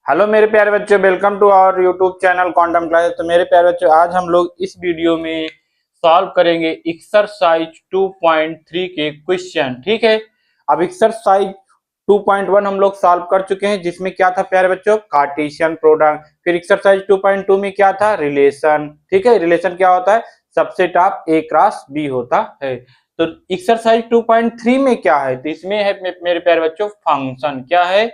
Hello मेरे प्यारे बच्चों, welcome to our YouTube channel Quantum Classes. तो मेरे प्यारे बच्चों, आज हम लोग इस वीडियो में सॉल्व करेंगे एक्सरसाइज 2.3 के क्वेश्चन। ठीक है, अब एक्सरसाइज 2.1 हम लोग सॉल्व कर चुके हैं, जिसमें क्या था प्यारे बच्चों, कार्टेशियन प्रोडक्ट। फिर एक्सरसाइज 2.2 में क्या था, रिलेशन। ठीक है, रिलेशन क्या होता है, subset of A cross B होता है। तो एक्सरसाइज 2.3 में क्या है, तो इसमें है मेरे प्यारे बच्चों फंक्शन। क्या है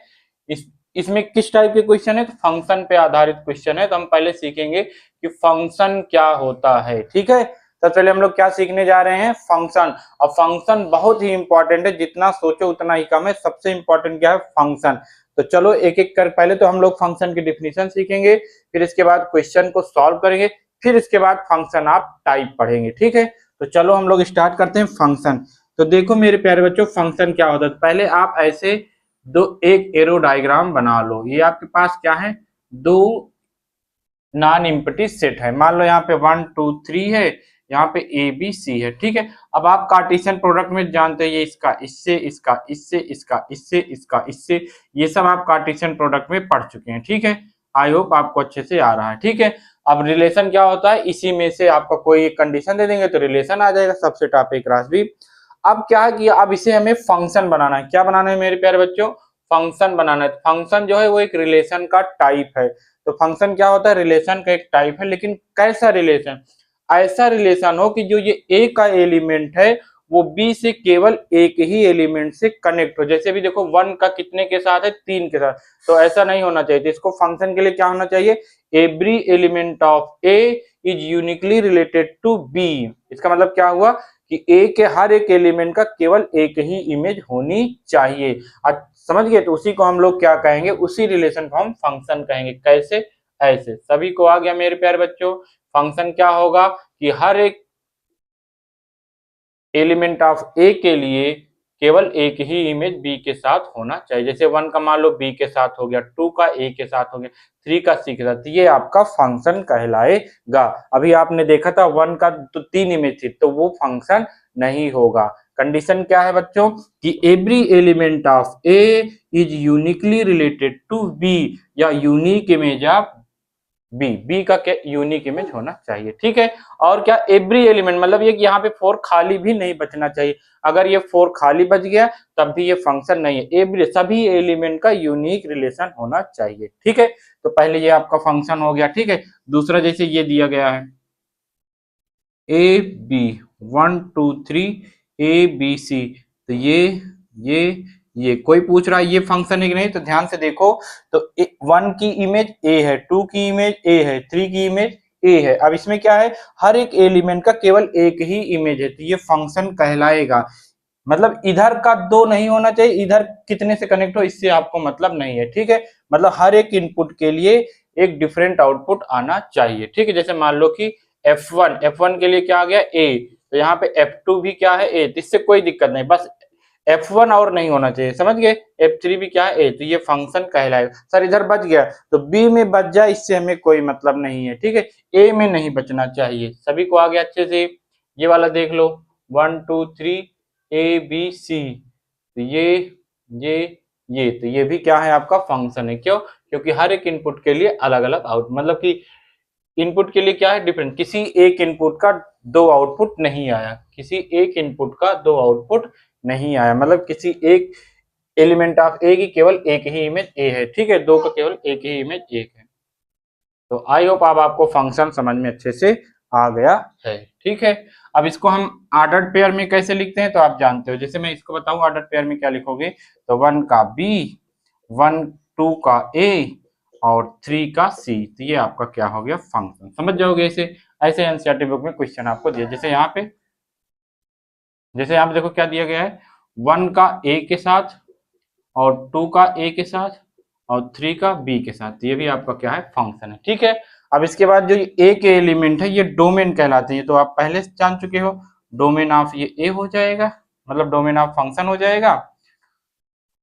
इसमें किस टाइप के क्वेश्चन है, तो फंक्शन पे आधारित क्वेश्चन है। तो हम पहले सीखेंगे कि फंक्शन क्या होता है। ठीक है, तो पहले हम लोग क्या सीखने जा रहे हैं, फंक्शन। और फंक्शन बहुत ही इंपॉर्टेंट है, जितना सोचो उतना ही कम है। सबसे इंपॉर्टेंट क्या है, फंक्शन। तो चलो एक एक कर, पहले तो हम लोग फंक्शन की डिफिनीशन सीखेंगे, फिर इसके बाद क्वेश्चन को सॉल्व करेंगे, फिर इसके बाद फंक्शन आप टाइप पढ़ेंगे। ठीक है, तो चलो हम लोग स्टार्ट करते हैं फंक्शन। तो देखो मेरे प्यारे बच्चों, फंक्शन क्या होता है, पहले आप ऐसे एक एरो डायग्राम बना लो। ये आपके पास क्या है, दो नॉन एम्प्टी सेट है। मान लो यहाँ पे 1 2 3 है, यहाँ पे ए बी सी है। ठीक है, अब आप कार्टेशियन प्रोडक्ट में जानते हैं, ये इसका इससे इसका इससे इसका इससे इसका इससे, ये सब आप कार्टेशियन प्रोडक्ट में पढ़ चुके हैं। ठीक है, आई होप आपको अच्छे से आ रहा है। ठीक है, अब रिलेशन क्या होता है, इसी में से आपका कोई एक कंडीशन दे देंगे तो रिलेशन आ जाएगा, subset of A cross B. अब क्या किया, अब इसे हमें फंक्शन बनाना है। क्या बनाना है मेरे प्यारे बच्चों, फंक्शन बनाना है। फंक्शन जो है वो एक रिलेशन का टाइप है। तो फंक्शन क्या होता है, रिलेशन का एक टाइप है। लेकिन कैसा रिलेशन, ऐसा रिलेशन हो कि जो ये ए का एलिमेंट है वो बी से केवल एक ही एलिमेंट से कनेक्ट हो। जैसे भी देखो 1 का कितने के साथ है, 3 के साथ। तो ऐसा नहीं होना चाहिए। तो इसको फंक्शन के लिए क्या होना चाहिए, every element of A is uniquely related to B. इसका मतलब क्या हुआ कि ए के हर एक एलिमेंट का केवल एक ही इमेज होनी चाहिए। आज समझ गए, तो उसी को हम लोग क्या कहेंगे, उसी रिलेशन को हम फंक्शन कहेंगे। कैसे, ऐसे। सभी को आ गया मेरे प्यारे बच्चों, फंक्शन क्या होगा कि हर एक एलिमेंट ऑफ ए के लिए केवल एक ही इमेज बी के साथ होना चाहिए। जैसे 1 का मान लो बी के साथ हो गया, 2 का ए के साथ हो गया, 3 का सी के साथ, ये आपका फंक्शन कहलाएगा। अभी आपने देखा था 1 का तो 3 इमेज थी, तो वो फंक्शन नहीं होगा। कंडीशन क्या है बच्चों, कि every element of A is uniquely related to B, या यूनिक इमेज ऑफ बी का क्या, यूनिक इमेज होना चाहिए। ठीक है, और क्या, एवरी एलिमेंट मतलब ये कि यहाँ पे 4 खाली भी नहीं बचना चाहिए। अगर ये 4 खाली बच गया तब भी ये फंक्शन नहीं है। एवरी, सभी एलिमेंट का यूनिक रिलेशन होना चाहिए। ठीक है, तो पहले ये आपका फंक्शन हो गया। ठीक है, दूसरा जैसे ये दिया गया है A B 1 2 3 A B C, तो ये कोई पूछ रहा है ये फंक्शन है कि नहीं, तो ध्यान से देखो। तो 1 की इमेज ए है, 2 की इमेज ए है, 3 की इमेज ए है। अब इसमें क्या है, हर एक एलिमेंट का केवल एक ही इमेज है, तो ये फंक्शन कहलाएगा। मतलब इधर का दो नहीं होना चाहिए, इधर कितने से कनेक्ट हो इससे आपको मतलब नहीं है। ठीक है, मतलब हर एक इनपुट के लिए एक डिफरेंट आउटपुट आना चाहिए। ठीक है, जैसे मान लो कि F1 के लिए क्या आ गया, ए, तो यहाँ पे F2 भी क्या है, ए, तो इससे कोई दिक्कत नहीं, बस F1 और नहीं होना चाहिए। समझ गए, F3 भी क्या है, ए, तो ये फंक्शन कहलाएगा। सर इधर बच गया तो बी में बच जाए, इससे हमें कोई मतलब नहीं है। ठीक है, ए में नहीं बचना चाहिए। सभी को आ गया अच्छे से, ये वाला देख लो 1 2 3 ए बी सी, तो ये तो ये भी क्या है, आपका फंक्शन है। क्यों, क्योंकि हर एक इनपुट के लिए अलग अलग आउट, मतलब कि इनपुट के लिए क्या है, डिफरेंट। किसी एक इनपुट का दो आउटपुट नहीं आया, किसी एक इनपुट का दो आउटपुट नहीं आया, मतलब किसी एक एलिमेंट ऑफ ए की केवल एक ही इमेज ए है। ठीक है, दो का केवल एक ही इमेज एक है। तो आई होप अब आपको फंक्शन समझ में अच्छे से आ गया है। ठीक है, अब इसको हम ऑर्डर्ड पेयर में कैसे लिखते हैं तो आप जानते हो। जैसे मैं इसको बताऊं ऑर्डर्ड पेयर में क्या लिखोगे, तो 1 का बी, 1 2 का ए और 3 का सी, तो ये आपका क्या हो गया, फंक्शन। समझ जाओगे ऐसे। ऐसे एनसीईआरटी बुक में क्वेश्चन आपको दिया, जैसे यहाँ पे देखो क्या दिया गया है, 1 का ए के साथ और 2 का ए के साथ और 3 का बी के साथ, ये भी आपका क्या है, फंक्शन है। ठीक है, अब इसके बाद जो ए के एलिमेंट है ये डोमेन कहलाते हैं, तो आप पहले से जान चुके हो। डोमेन ऑफ ये ए हो जाएगा, मतलब डोमेन ऑफ फंक्शन हो जाएगा।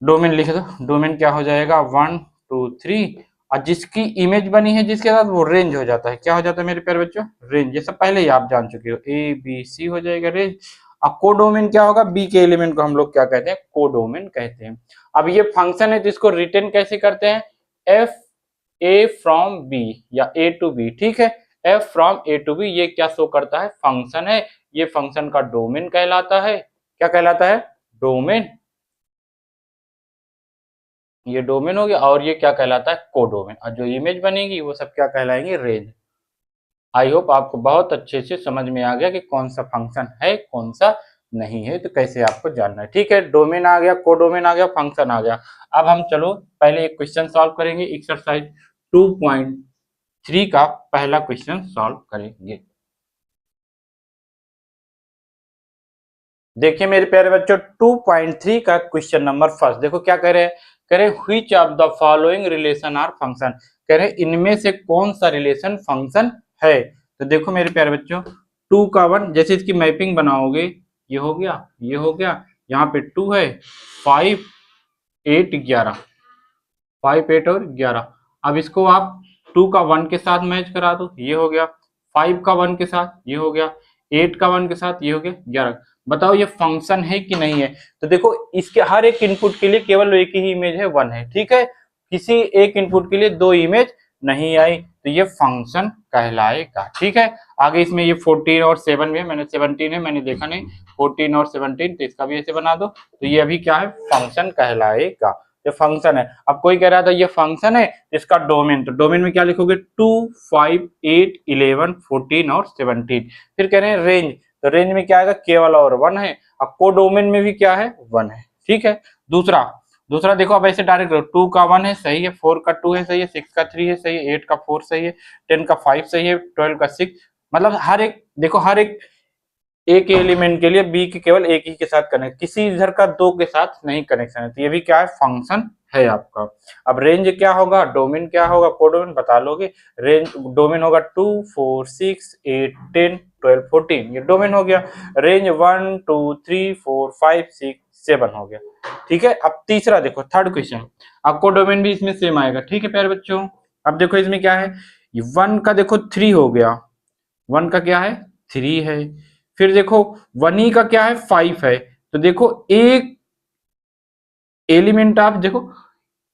डोमेन लिख दो, डोमेन क्या हो जाएगा, 1 2 3, और जिसकी इमेज बनी है जिसके साथ, वो रेंज हो जाता है। क्या हो जाता है मेरे प्यारे बच्चों, रेंज। ये सब पहले ही आप जान चुके हो, ए बी सी हो जाएगा रेंज। अब कोडोमेन क्या होगा, बी के एलिमेंट को हम लोग क्या कहते हैं, कोडोमेन कहते हैं। अब ये फंक्शन है तो इसको रिटर्न कैसे करते हैं, एफ ए फ्रॉम बी या ए टू बी, ठीक है। F from A to B ये क्या शो करता है, फंक्शन है। ये फंक्शन का डोमेन कहलाता है, क्या कहलाता है, डोमेन। ये डोमेन हो गया, और ये क्या कहलाता है, कोडोमेन। और जो इमेज बनेगी वो सब क्या कहलाएंगे, रेंज। आई होप आपको बहुत अच्छे से समझ में आ गया कि कौन सा फंक्शन है कौन सा नहीं है, तो कैसे आपको जानना है, ठीक है। डोमेन आ गया, कोडोमेन आ गया, फंक्शन आ गया। अब हम चलो पहले एक क्वेश्चन सॉल्व करेंगे। एक्सरसाइज 2.3 का पहला क्वेश्चन सॉल्व करेंगे। देखिए मेरे प्यारे बच्चों, 2.3 का क्वेश्चन नंबर फर्स्ट देखो क्या कह रहे हैं, कह रहे which of the following relation are function, कह रहे इनमें से कौन सा रिलेशन फंक्शन है। तो देखो मेरे प्यारे बच्चों, 2 का 1, जैसे इसकी मैपिंग बनाओगे, ये हो गया, ये हो गया, यहाँ पे 2 है, 5 8 11, 5 8 और 11। अब इसको आप 2 का 1 के साथ मैच करा दो, ये हो गया, 5 का 1 के साथ ये हो गया, 8 का 1 के साथ ये हो गया 11। बताओ ये फंक्शन है कि नहीं है। तो देखो इसके हर एक इनपुट के लिए केवल एक ही इमेज है, 1 है, ठीक है। किसी एक इनपुट के लिए 2 इमेज नहीं आई, तो ये फंक्शन कहलाएगा, ठीक है। आगे इसमें ये 14 और 7 में, मैंने 17 है मैंने देखा नहीं, 14 और 17, तो इसका भी ऐसे बना दो, तो ये अभी क्या है, फंक्शन कहलाएगा। ये फंक्शन है। अब कोई कह रहा था ये फंक्शन है, इसका डोमेन, तो डोमेन में क्या लिखोगे, 2 5 8 11 14 और 17। फिर कह रहे हैं रेंज, तो रेंज में क्या आएगा, केवल और 1 है। अब कोडोमेन में भी क्या है, 1 है, ठीक है। दूसरा दूसरा देखो, अब ऐसे डायरेक्ट 2 का 1 है सही है, 4 का 2 है सही है, 6 का 3 है सही है, 8 का 4 सही है, 10 का 5 सही है, 12 का 6, मतलब हर एक देखो, हर एक के एलिमेंट के लिए बी के केवल एक ही के साथ कनेक्ट, किसी इधर का 2 के साथ नहीं कनेक्शन है, तो ये भी क्या है, फंक्शन है आपका। अब रेंज क्या होगा, डोमेन क्या होगा, कोडोमेन बता लोगे। रेंज डोमेन होगा 2 4 6 8 10 12 14, ये डोमेन हो गया। रेंज 1 2 3 4 5 6 7 हो गया, ठीक है। अब तीसरा देखो, थर्ड क्वेश्चन, आपको डोमेन भी इसमें सेम आएगा, ठीक है प्यारे बच्चों। अब देखो इसमें क्या है, 1 का देखो 3 हो गया, 1 का क्या है, 3 है। फिर देखो 1 ही का क्या है, 5 है। तो देखो एक एलिमेंट, आप देखो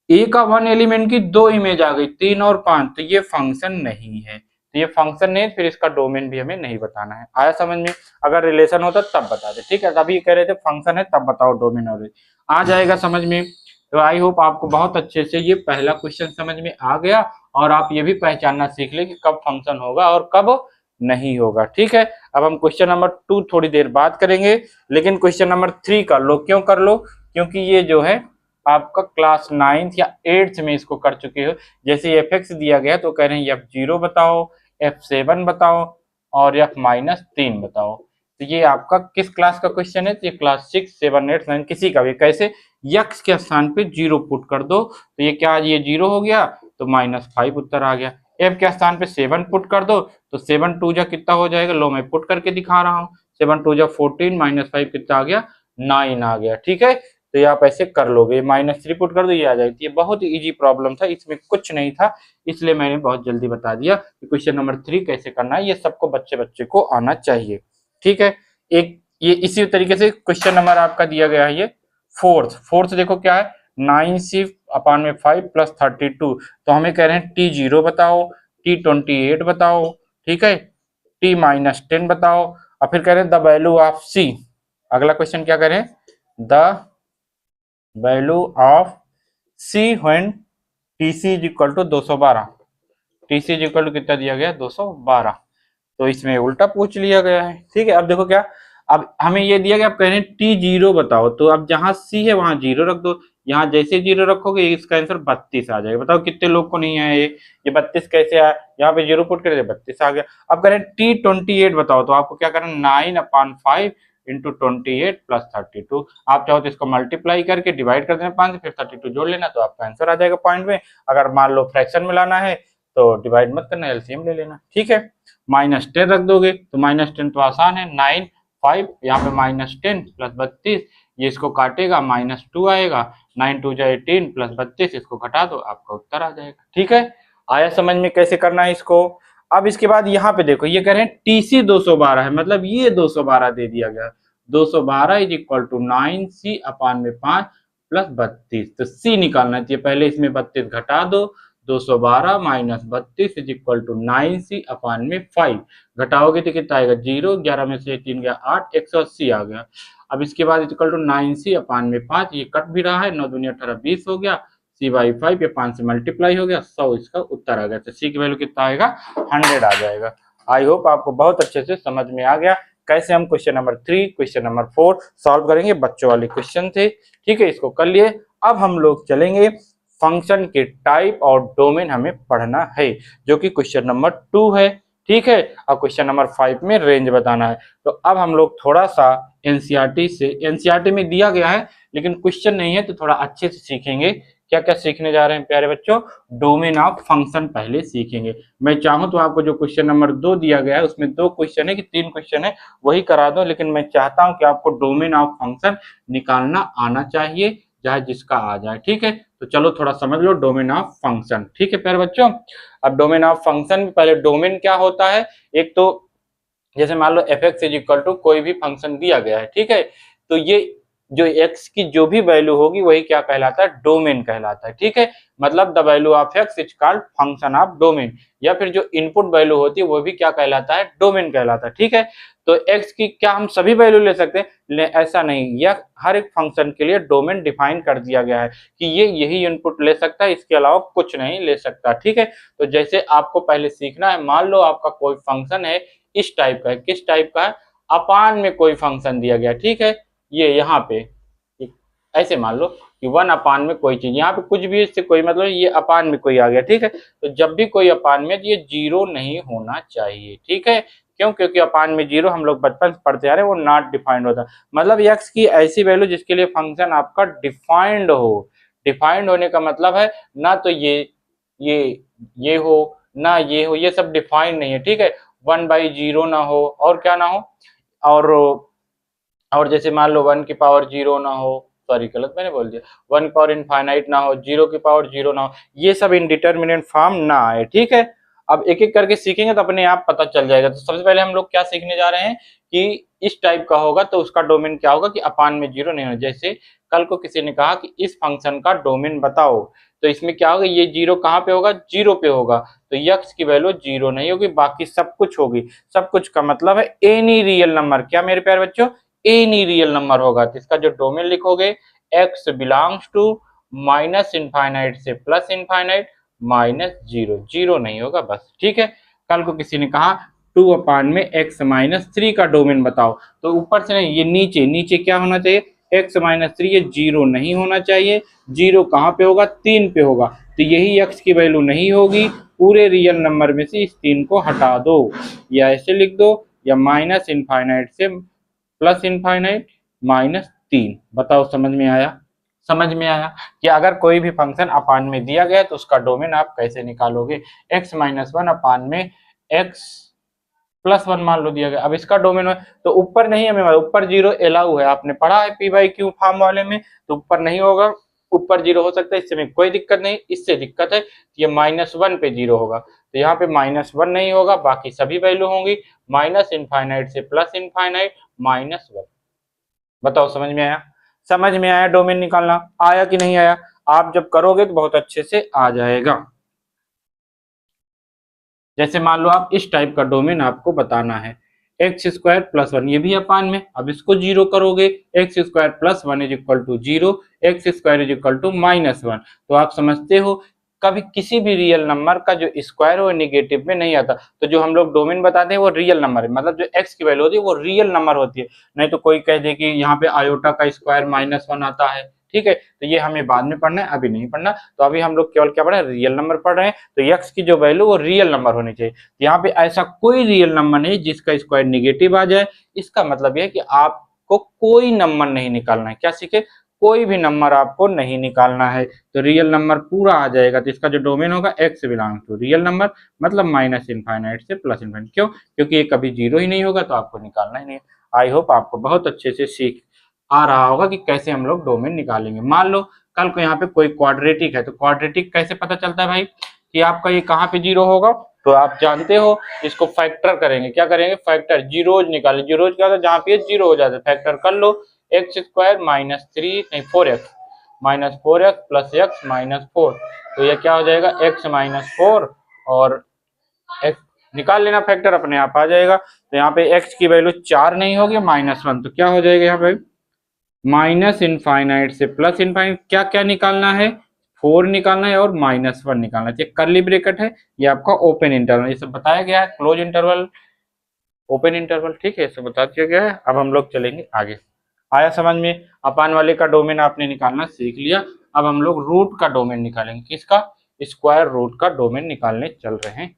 ए का 1 एलिमेंट की 2 इमेज आ गई, 3 और 5, तो ये फंक्शन नहीं है। तो ये फंक्शन नहीं, फिर इसका डोमेन भी हमें नहीं बताना है। आया समझ में, अगर रिलेशन होता तब बता दे, ठीक है। अभी कह रहे थे फंक्शन है तब बताओ डोमेन, और आ जाएगा समझ में। तो आई होप आपको बहुत अच्छे से ये पहला क्वेश्चन समझ में आ गया, और आप ये भी पहचानना सीख ले कि कब फंक्शन होगा और कब नहीं होगा, ठीक है। अब हम क्वेश्चन नंबर 2 थोड़ी देर बाद करेंगे, लेकिन क्वेश्चन नंबर 3 कर लो। क्यों कर लो, क्योंकि ये जो है आपका क्लास 9th या 8th में इसको कर चुके हो। जैसे एफ एक्स दिया गया तो कह रहे हैं F0 बताओ, F7 बताओ और F-3 बताओ। तो ये आपका किस क्लास का क्वेश्चन है, तो ये क्लास 6 7 8 9 किसी का भी। कैसे, यक्स के स्थान पे 0 पुट कर दो, तो ये क्या, ये 0 हो गया, तो -5 उत्तर आ गया। एफ के स्थान पे 7 पुट कर दो, तो 7 2 जा कितना हो जाएगा, लो मैं पुट करके दिखा रहा हूँ, 7 2 जा 14 -5 कितना आ गया, 9 आ गया, ठीक है। तो आप ऐसे कर लोगे, -3 पुट कर दो, ये आ जाएगी। ये बहुत इजी प्रॉब्लम था, इसमें कुछ नहीं था, इसलिए मैंने बहुत जल्दी बता दिया कि क्वेश्चन नंबर 3 कैसे करना है। ये सबको बच्चे बच्चे को आना चाहिए, ठीक है। एक ये इसी तरीके से क्वेश्चन नंबर आपका दिया गया है, ये फोर्थ देखो क्या है, 9c/5 + 32। तो हमें कह रहे हैं T0 बताओ, T28 बताओ, ठीक है, T-10 बताओ, और फिर कह रहे हैं द वैल्यू ऑफ C। अगला क्वेश्चन क्या करें, the value of C when TC is equal to 212। TC is equal to कितना दिया गया, 212। तो इसमें उल्टा पूछ लिया गया है, ठीक है। अब देखो क्या, अब हमें ये दिया गया, आप कह रहे हैं T0 बताओ, तो अब जहां C है वहां 0 रख दो। यहाँ जैसे 0 रखोगे इसका आंसर 32 आ जाएगा। बताओ कितने लोग को नहीं है ये 32 कैसे आया, यहाँ पे 0 पुट कर 32 आ गया। अब कह रहे हैं T28 बताओ, तो आपको क्या करना, 9/5 इंटू 28 + 32। आप चाहो तो इसको मल्टीप्लाई करके डिवाइड कर देना 5, फिर 32 जोड़ लेना, तो आपका आंसर आ जाएगा पॉइंट में। अगर मान लो फ्रैक्शन में लाना है तो डिवाइड मत करना, एलसीएम ले लेना, ठीक है। -10 रख दोगे, तो -10 तो आसान है, 9 5 यहाँ पे -10 + 32, ये इसको काटेगा, -2 आएगा, 9 2 जा 18 + 32, इसको घटा दो, आपका उत्तर आ जाएगा, ठीक है। आया समझ में कैसे करना है इसको। अब इसके बाद यहाँ पे देखो, ये कह रहे हैं TC 212 है, मतलब ये 212 दे दिया गया, 212 इज इक्वल टू 9c/5 + 32। तो C निकालना चाहिए, पहले इसमें 32 घटा दो, 212 minus 32 is equal to 9c upon में 5। घटाओगे तो कितना आएगा 0, 11 में से 3 गया 8, 180 आ गया। अब इसके बाद इक्वल टू 9c अपान में 5, ये कट भी रहा है, 9 दूनी 18 20 हो गया, c बाई 5 ये 5 से मल्टीप्लाई हो गया, 100 इसका उत्तर आ गया। तो c की वैल्यू कितना आएगा 100 आ जाएगा। आई होप आपको बहुत अच्छे से समझ में आ गया कैसे हम question number 3 question number 4 solve करेंगे। बच्चों वाले क्वेश्चन थे, ठीक है, इसको कर लिए। अब हम लोग चलेंगे फंक्शन के टाइप और डोमेन हमें पढ़ना है, जो कि क्वेश्चन नंबर 2 है, ठीक है। और क्वेश्चन नंबर 5 में रेंज बताना है। तो अब हम लोग थोड़ा सा एनसीईआरटी से, एनसीईआरटी में दिया गया है लेकिन क्वेश्चन नहीं है, तो थोड़ा अच्छे से सीखेंगे। क्या क्या सीखने जा रहे हैं प्यारे बच्चों, डोमेन ऑफ फंक्शन पहले सीखेंगे। मैं चाहूं तो आपको जो क्वेश्चन नंबर 2 दिया गया है उसमें 2 क्वेश्चन है कि 3 क्वेश्चन है वही करा दो, लेकिन मैं चाहता हूं कि आपको डोमेन ऑफ फंक्शन निकालना आना चाहिए, चाहे जिसका आ जाए, ठीक है। तो चलो थोड़ा समझ लो डोमेन ऑफ फंक्शन, ठीक है प्यारे बच्चों। अब डोमेन ऑफ फंक्शन, पहले डोमेन क्या होता है, एक तो जैसे मान लो f x is equal to कोई भी फंक्शन दिया गया है, ठीक है, तो ये जो x की जो भी वैल्यू होगी वही क्या कहलाता है, डोमेन कहलाता है, ठीक है। मतलब the value of x is called function of domain, या फिर जो इनपुट वैल्यू होती है वो भी क्या कहलाता है, डोमेन कहलाता है, ठीक है। तो x की क्या हम सभी वैल्यू ले सकते हैं, ऐसा नहीं, यह हर एक फंक्शन के लिए डोमेन डिफाइन कर दिया गया है कि ये यही इनपुट ले सकता है, इसके अलावा कुछ नहीं ले सकता, ठीक है। तो जैसे आपको पहले सीखना है, मान लो आपका कोई फंक्शन है इस टाइप का है, किस टाइप का है, अपान में कोई फंक्शन दिया गया, ठीक है। ये यहाँ पे ऐसे मान लो कि 1 अपान में कोई चीज, यहाँ पे कुछ भी इससे कोई मतलब, ये अपान में कोई आ गया, ठीक है। तो जब भी कोई अपान में, ये 0 नहीं होना चाहिए, ठीक है। क्यों, क्योंकि अपान में 0 हम लोग बचपन से पढ़ते आ रहे हैं, वो नॉट डिफाइंड होता, मतलब x की ऐसी वैल्यू जिसके लिए फंक्शन आपका डिफाइंड हो। डिफाइंड होने का मतलब है ना तो ये हो ना ये हो, ये सब डिफाइंड नहीं है, ठीक है। 1/0 ना हो, और क्या ना हो, और जैसे मान लो 1 की पावर 0 ना हो, सॉरी गलत मैंने बोल दिया, 1 पावर इनफाइनाइट ना हो, 0 की पावर 0 ना हो, ये सब इनडिटर्मिनेट फॉर्म ना आए, ठीक है। अब एक एक करके सीखेंगे तो अपने आप पता चल जाएगा। तो सबसे पहले हम लोग क्या सीखने जा रहे हैं कि इस टाइप का होगा तो उसका डोमेन क्या होगा कि अपान में 0 नहीं होना। जैसे कल को किसी ने कहा कि इस फंक्शन का डोमेन बताओ, तो इसमें क्या होगा, ये 0 कहाँ पे होगा, 0 पे होगा, तो x की वैल्यू 0 नहीं होगी, बाकी सब कुछ होगी। सब कुछ का मतलब है एनी रियल नंबर, क्या मेरे प्यारे बच्चों, एनी रियल नंबर होगा। तो इसका जो डोमेन लिखोगे, x belongs to minus infinite से प्लस इनफाइनाइट माइनस 0, 0 नहीं होगा बस, ठीक है। कल को किसी ने कहा 2 अपान में x-3 का डोमेन बताओ, तो ऊपर से नहीं, ये नीचे नीचे क्या होना चाहिए, x-3, ये 0 नहीं होना चाहिए। 0 कहाँ पे होगा, 3 पे होगा, तो यही x की वैल्यू नहीं होगी। पूरे रियल नंबर में से इस 3 को हटा दो, या ऐसे लिख दो, या माइनस इनफाइनाइट से प्लस इनफाइनाइट -3। बताओ समझ में आया, समझ में आया कि अगर कोई भी फंक्शन अपान में दिया गया तो उसका डोमेन आप कैसे निकालोगे। x-1 अपान में x+1 मान लो दिया गया, अब इसका डोमेन है तो ऊपर नहीं, हमें ऊपर 0 अलाउ है, आपने पढ़ा है p/q फॉर्म वाले में, तो ऊपर नहीं होगा, ऊपर 0 हो सकता है, इससे में कोई दिक्कत नहीं। इससे दिक्कत है ये -1 पे 0 होगा, तो यहाँ पे -1 नहीं होगा, बाकी सभी वैल्यू होंगी, माइनस इनफाइनाइट से प्लस इनफाइनाइट -1। बताओ समझ में आया, समझ में आया डोमेन निकालना, आया कि नहीं आया। आप जब करोगे तो बहुत अच्छे से आ जाएगा। जैसे मान लो आप इस टाइप का डोमेन आपको बताना है, x² + 1, ये भी अपान में, अब इसको 0 करोगे, x² + 1 is equal to 0, x² is equal to -1। तो आप समझते हो कभी किसी भी रियल नंबर का जो स्क्वायर हो नेगेटिव में नहीं आता। तो जो हम लोग डोमेन बताते हैं वो रियल नंबर है, मतलब जो x की वैल्यू होती है वो रियल नंबर होती है। नहीं तो कोई कह दे कि यहाँ पे आयोटा का स्क्वायर -1 आता है, ठीक है, तो ये हमें बाद में पढ़ना है, अभी नहीं पढ़ना। तो अभी हम लोग केवल क्या पढ़ रहे हैं, रियल नंबर पढ़ रहे हैं। तो x की जो वैल्यू वो रियल नंबर होनी चाहिए। यहाँ पे ऐसा कोई रियल नंबर नहीं जिसका स्क्वायर निगेटिव आ जाए। इसका मतलब यह है कि आपको कोई नंबर नहीं निकालना है। क्या सीखे, कोई भी नंबर आपको नहीं निकालना है, तो रियल नंबर पूरा आ जाएगा। तो इसका जो डोमेन होगा x belong to real number, मतलब माइनस इनफाइनाइट से प्लस इनफाइनाइट। क्यों, क्योंकि ये कभी 0 ही नहीं होगा, तो आपको निकालना ही नहीं है। आई होप आपको बहुत अच्छे से सीख आ रहा होगा कि कैसे हम लोग डोमेन निकालेंगे। मान लो कल को यहाँ पे कोई क्वाड्रेटिक है, तो क्वाड्रेटिक कैसे पता चलता है भाई कि आपका ये कहाँ पे 0 होगा, तो आप जानते हो इसको फैक्टर करेंगे। क्या करेंगे, फैक्टर, जीरोज निकाले। जीरोज क्या होता है, जहाँ पे 0 हो जाता है, फैक्टर कर लो, x² -3 नहीं 4x -4x प्लस x -4, तो ये क्या हो जाएगा x -4 और x निकाल लेना फैक्टर, अपने आप आ जाएगा। तो यहाँ पे x की वैल्यू 4 नहीं होगी -1, तो क्या हो जाएगा यहाँ पे माइनस इनफाइनाइट से प्लस इनफाइनाइट क्या क्या निकालना है, 4 निकालना है और -1 निकालना है। कर्ली ब्रैकेट है, ये आपका ओपन इंटरवल, ये सब बताया गया है, क्लोज इंटरवल, ओपन इंटरवल, ठीक है, सब बता दिया गया है। अब हम लोग चलेंगे आगे। आया समझ में? अपान वाले का डोमेन आपने निकालना सीख लिया। अब हम लोग रूट का डोमेन निकालेंगे, किसका? स्क्वायर रूट का डोमेन निकालने चल रहे हैं।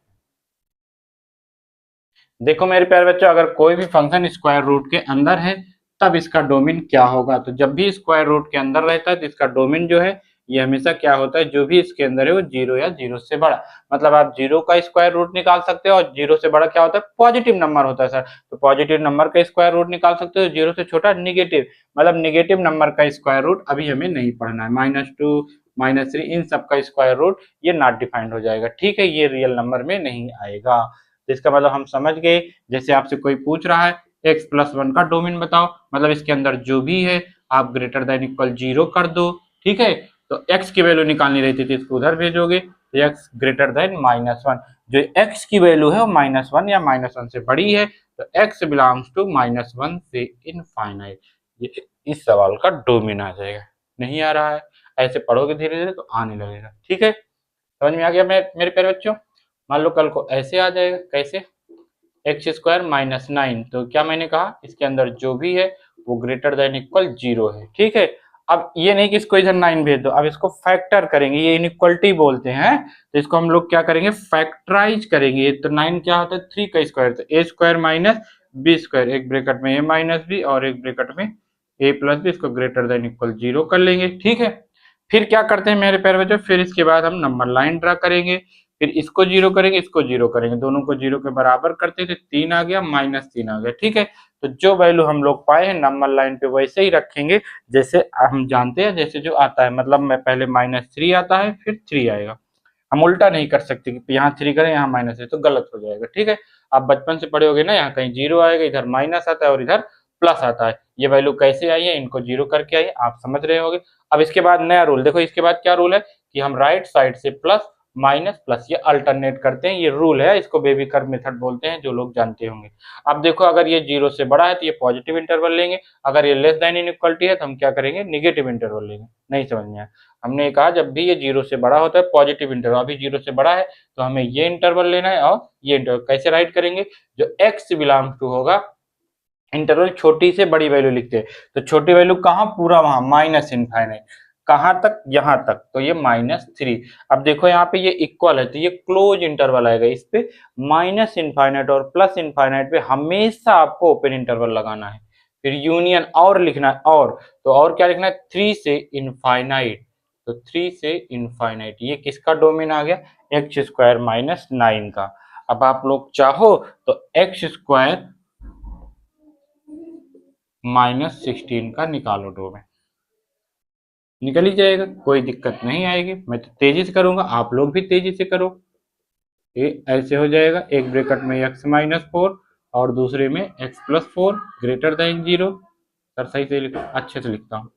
देखो मेरे प्यारे बच्चों, अगर कोई भी फंक्शन स्क्वायर रूट के अंदर है तब इसका डोमेन क्या होगा। तो जब भी स्क्वायर रूट के अंदर रहता है तो इसका डोमेन जो है ये हमेशा क्या होता है, जो भी इसके अंदर है वो 0 या 0 से बड़ा, मतलब आप 0 का स्क्वायर रूट निकाल सकते हो, और 0 से बड़ा क्या होता है, पॉजिटिव नंबर होता है सर, तो पॉजिटिव नंबर का स्क्वायर रूट निकाल सकते हो। 0 से छोटा निगेटिव, मतलब निगेटिव नंबर का स्क्वायर रूट अभी हमें नहीं पढ़ना है। -2 -3 इन सब का स्क्वायर रूट ये नॉट डिफाइंड हो जाएगा, ठीक है, ये रियल नंबर में नहीं आएगा। तो इसका मतलब हम समझ गए। जैसे आपसे कोई पूछ रहा है x+1 का डोमेन बताओ, मतलब इसके अंदर जो भी है आप ग्रेटर देन इक्वल 0 कर दो, ठीक है। तो x की वैल्यू निकालनी रहती थी, इसको उधर भेजोगे, तो x ग्रेटर देन -1, जो x की वैल्यू है वो -1 या -1 से बड़ी है, तो x बिलोंग्स टू -1 से इनफाइनाइट, ये इस सवाल का डोमेन आ जाएगा। नहीं आ रहा है, ऐसे पढ़ोगे धीरे धीरे तो आने लगेगा, ठीक है। समझ में आ गया मेरे प्यारे बच्चों? मान लो कल को ऐसे आ जाएगा, कैसे, x² -9, तो क्या मैंने कहा, इसके अंदर जो भी है वो ग्रेटर देन इक्वल 0 है, ठीक है। अब ये नहीं कि इसको इधर 9 भेज दो, अब इसको फैक्टर करेंगे, ये इनइक्वलिटी बोलते हैं, तो इसको हम लोग क्या करेंगे, फैक्टराइज करेंगे। तो 9 क्या होता है, 3 का स्क्वायर, तो a² - b², एक ब्रैकेट में a - b और एक ब्रैकेट में a + b, इसको ग्रेटर देन इक्वल 0 कर लेंगे, ठीक है। फिर क्या करते हैं मेरे प्यारे बच्चों, फिर इसके बाद हम नंबर लाइन ड्रा करेंगे, फिर इसको 0 करेंगे, इसको 0 करेंगे, दोनों को 0 के बराबर करते थे, 3 आ गया, -3 आ गया, ठीक है। तो जो वैल्यू हम लोग पाए हैं नंबर लाइन पे वैसे ही रखेंगे जैसे हम जानते हैं, जैसे जो आता है, मतलब मैं पहले -3 आता है फिर 3 आएगा, हम उल्टा नहीं कर सकते कि यहाँ 3 करें यहाँ -3, तो गलत हो जाएगा, ठीक है। आप बचपन से पढ़े होगे ना, यहाँ कहीं 0 आएगा, इधर माइनस आता है और इधर प्लस आता है, ये वैल्यू कैसे आई है, इनको 0 करके आई, आप समझ रहे होगे। अब इसके बाद नया रूल देखो, इसके बाद क्या रूल है कि हम राइट साइड से प्लस माइनस प्लस ये अल्टरनेट करते हैं, ये रूल है, इसको बेबी कर्व मेथड बोलते हैं, जो लोग जानते होंगे। अब देखो अगर ये 0 से बड़ा है तो ये पॉजिटिव इंटरवल लेंगे, अगर ये लेस देन इनइक्वलिटी है तो हम क्या करेंगे, निगेटिव इंटरवल लेंगे। नहीं समझ में आया? हमने कहा जब भी ये 0 से बड़ा होता है पॉजिटिव इंटरवल, अभी 0 से बड़ा है तो हमें ये इंटरवल लेना है, और ये इंटरवल कैसे राइट करेंगे, जो x बिलोंग्स टू होगा, इंटरवल छोटी से बड़ी वैल्यू लिखते हैं, तो छोटी वैल्यू कहाँ, पूरा वहां -इनफाइनाइट, कहां तक, यहां तक, तो ये -3। अब देखो यहाँ पे ये इक्वल है तो ये क्लोज इंटरवल आएगा, इस पे -इनफाइनाइट और प्लस इनफाइनाइट पे हमेशा आपको ओपन इंटरवल लगाना है। फिर यूनियन और लिखना है, तो और क्या लिखना है, 3 से इनफाइनाइट, तो 3 से इनफाइनाइट, ये किसका डोमेन आ गया, x² - 9 का। अब आप लोग चाहो तो x² -16 का निकालो डोमेन, निकल ही जाएगा, कोई दिक्कत नहीं आएगी। मैं तो तेजी से करूंगा, आप लोग भी तेजी से करो। ये ऐसे हो जाएगा, एक ब्रैकेट में x -4 और दूसरे में x+4 ग्रेटर देन 0। सर सही से लिखो, अच्छे से लिखता हूँ,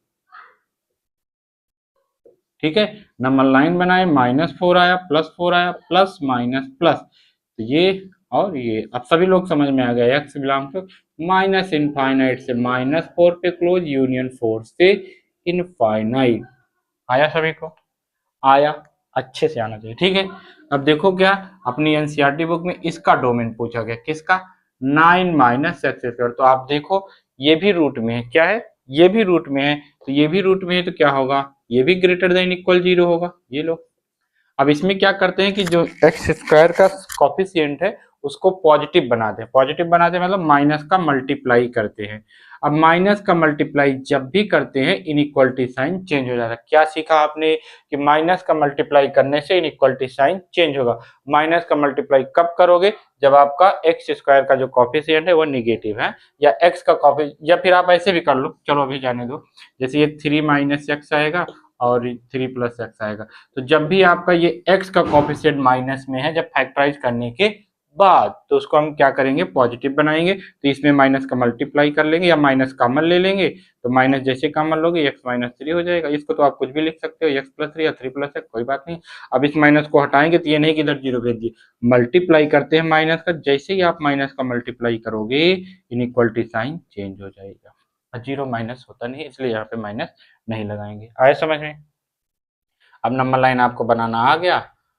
ठीक है। नंबर लाइन बनाए, -4 आया, +4 आया, प्लस माइनस प्लस, तो ये और ये, अब सभी लोग समझ में आ गया, x बिलोंग टू -इनफाइनाइट से -4 पे क्लोज, यूनियन 4 से इनफाइनाइट। आया सभी को? आया, अच्छे से आना चाहिए, ठीक है। अब देखो क्या, अपनी एनसीईआरटी बुक में इसका डोमेन पूछा गया, किसका, 9 - x², तो आप देखो ये भी रूट में है, क्या है, ये भी रूट में है, तो ये भी रूट में है, तो क्या होगा, ये भी ग्रेटर देन इक्वल 0 होगा, ये लो। अब इसमें क्या करते हैं कि जो x² का कॉफिशिएंट है उसको पॉजिटिव बनाते हैं, पॉजिटिव बनाते हैं मतलब माइनस का मल्टीप्लाई करते हैं। अब माइनस का मल्टीप्लाई जब भी करते हैं इनइक्वलिटी साइन चेंज हो जाता है। क्या सीखा आपने कि माइनस का मल्टीप्लाई करने से इनइक्वलिटी साइन चेंज होगा। माइनस का मल्टीप्लाई कब करोगे, जब आपका x² का जो कॉफिशिएंट है वो निगेटिव है, या x का कॉफी, या फिर आप ऐसे भी कर लो, चलो अभी जाने दो, जैसे ये 3 - x आएगा और 3 + x आएगा, तो जब भी आपका ये x का कॉफिशिएंट माइनस में है, जब फैक्टराइज करने के बाद, तो उसको हम क्या करेंगे, पॉजिटिव बनाएंगे। तो इसमें माइनस का मल्टीप्लाई कर लेंगे या माइनस कॉमन ले लेंगे, तो माइनस जैसे कॉमन लोगे x माइनस 3 हो जाएगा। इसको तो आप कुछ भी लिख सकते हो, x प्लस 3 या 3 प्लस 1, कोई बात नहीं। अब इस माइनस को हटाएंगे तो ये नहीं कि इधर जीरो भेज दिए, मल्टीप्लाई करते हैं माइनस का। जैसे ही आप माइनस का मल्टीप्लाई करोगे इनइक्वलिटी साइन चेंज हो जाएगा। जीरो माइनस होता नहीं, इसलिए यहाँ पे माइनस नहीं लगाएंगे। आए समझ में? अब नंबर लाइन आपको बनाना आ गया,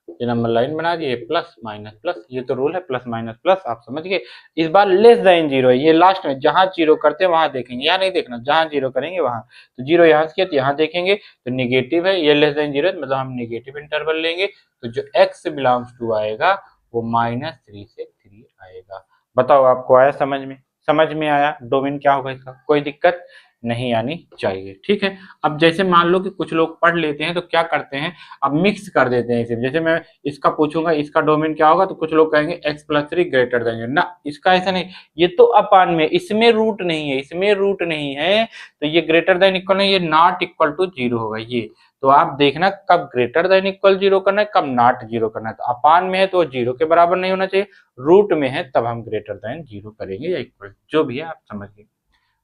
ये नंबर लाइन बना दिए, प्लस माइनस प्लस, ये तो रूल है, प्लस माइनस प्लस, आप समझ गए। इस बार लेस देन जीरो है, ये लास्ट में जहां जीरो करते हैं वहां देखेंगे, यहाँ नहीं देखना, जहां जीरो करेंगे वहां। तो जीरो यहाँ से किया तो यहाँ देखेंगे, तो निगेटिव है, ये लेस देन जीरो है, मतलब हम निगेटिव इंटरवल लेंगे। तो जो x बिलोंग्स टू आएगा वो -3 से 3 आएगा। बताओ आपको आया समझ में? समझ में आया? डोमेन क्या होगा इसका, कोई दिक्कत नहीं आनी चाहिए, ठीक है। अब जैसे मान लो कि कुछ लोग पढ़ लेते हैं तो क्या करते हैं, अब मिक्स कर देते हैं इसे। जैसे मैं इसका पूछूंगा इसका डोमेन क्या होगा, तो कुछ लोग कहेंगे x प्लस 3 ग्रेटर देन ना, इसका ऐसा नहीं, ये तो अपान में, इसमें रूट नहीं है, इसमें रूट नहीं है, तो ये ग्रेटर देन इक्वल नहीं, ये नॉट इक्वल टू जीरो होगा ये। तो आप देखना कब ग्रेटर देन इक्वल जीरो करना है, कब नॉट जीरो करना है। तो अपान में है तो जीरो के बराबर नहीं होना चाहिए, रूट में है तब हम ग्रेटर देन जीरो करेंगे या इक्वल, जो भी है आप समझिए,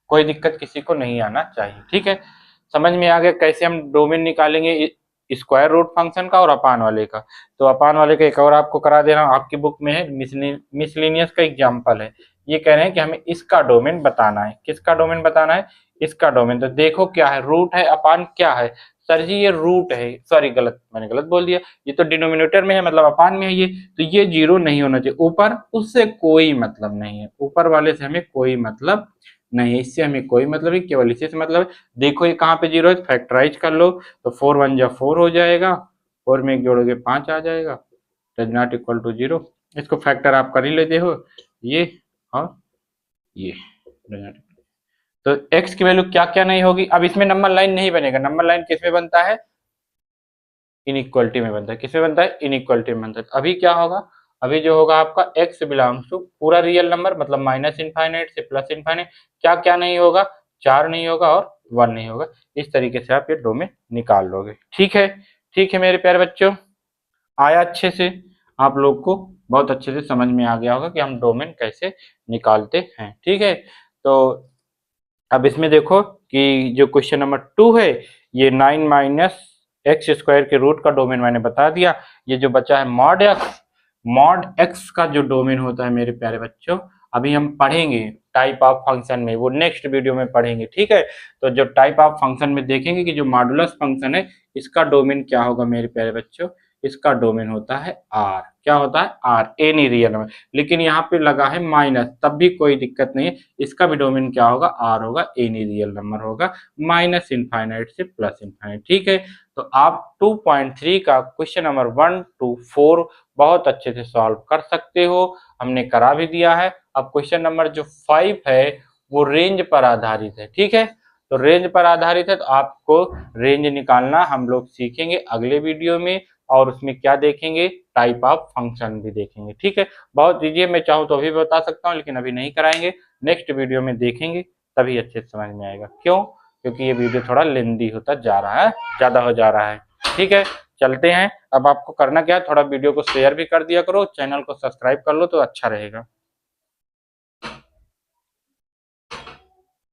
कोई दिक्कत किसी को नहीं आना चाहिए, ठीक है। समझ में आ गया कैसे हम डोमेन निकालेंगे स्क्वायर रूट फंक्शन का और अपान वाले का। तो अपान वाले का एक और आपको करा दे रहा हूँ, आपकी बुक में है मिसलिनियस का एग्जाम्पल है। ये कह रहे हैं कि हमें इसका डोमेन बताना है। किसका डोमेन बताना है? इसका डोमेन। तो देखो क्या है, रूट है, अपान क्या है? सर जी ये रूट है, सॉरी गलत, मैंने गलत बोल दिया, ये तो डिनोमिनेटर में है मतलब अपान में है ये, तो ये जीरो नहीं होना चाहिए ऊपर, उससे कोई मतलब नहीं है, ऊपर वाले से हमें कोई मतलब नहीं है, इससे हमें कोई मतलब नहीं, केवल इसी से मतलब है। देखो ये कहाँ पे जीरो है, फैक्टराइज कर लो, तो 4 1 जा 4 हो जाएगा, 4 में एक जोड़ोगे 5 आ जाएगा, does not equal to zero. इसको फैक्टर आप कर ही लेते हो, ये और ये, तो x की वैल्यू क्या क्या नहीं होगी। अब इसमें नंबर लाइन नहीं बनेगा, नंबर लाइन किस में बनता है? इनइक्वलिटी में बनता है। किस में बनता है? इनइक्वलिटी में बनता है। अभी क्या होगा, अभी जो होगा आपका x बिलोंग्स टू पूरा रियल नंबर, मतलब माइनस इनफाइनाइट से प्लस इनफाइनाइट, क्या क्या नहीं होगा, 4 नहीं होगा और 1 नहीं होगा। इस तरीके से आप ये डोमेन निकाल लोगे, ठीक है। ठीक है मेरे प्यारे बच्चों, आया अच्छे से? आप लोग को बहुत अच्छे से समझ में आ गया होगा कि हम डोमेन कैसे निकालते हैं, ठीक है। तो अब इसमें देखो कि जो क्वेश्चन नंबर 2 है, ये 9 माइनस एक्स स्क्वायर के रूट का डोमेन मैंने बता दिया। ये जो बचा है मॉड एक्स का जो डोमेन होता है मेरे प्यारे बच्चों, अभी हम पढ़ेंगे टाइप ऑफ फंक्शन में, वो नेक्स्ट वीडियो में पढ़ेंगे, ठीक है। तो जो टाइप ऑफ फंक्शन में देखेंगे कि जो मॉडुलस फंक्शन है इसका डोमेन क्या होगा मेरे प्यारे बच्चों, इसका डोमेन होता है आर। क्या होता है? R, any real number. लेकिन यहाँ पे लगा है माइनस, तब भी कोई दिक्कत नहीं है, इसका भी डोमेन क्या होगा? आर होगा, एनी रियल नंबर होगा, माइनस इनफाइनाइट से प्लस इनफाइनाइट, ठीक है। तो आप 2.3 का क्वेश्चन नंबर 1 to 4 बहुत अच्छे से सॉल्व कर सकते हो, हमने करा भी दिया है। अब क्वेश्चन नंबर जो 5 है वो रेंज पर आधारित है, ठीक है। तो रेंज पर आधारित है, तो आपको रेंज निकालना हम लोग सीखेंगे अगले वीडियो में, और उसमें क्या देखेंगे, टाइप ऑफ फंक्शन भी देखेंगे, ठीक है। बहुत दीजिए, मैं चाहूँ तो अभी बता सकता हूँ, लेकिन अभी नहीं कराएंगे, नेक्स्ट वीडियो में देखेंगे, तभी अच्छे से समझ में आएगा। क्यों? क्योंकि ये वीडियो थोड़ा लेंदी होता जा रहा है, ज्यादा हो जा रहा है, ठीक है। चलते हैं। अब आपको करना क्या है, थोड़ा वीडियो को शेयर भी कर दिया करो, चैनल को सब्सक्राइब कर लो तो अच्छा रहेगा।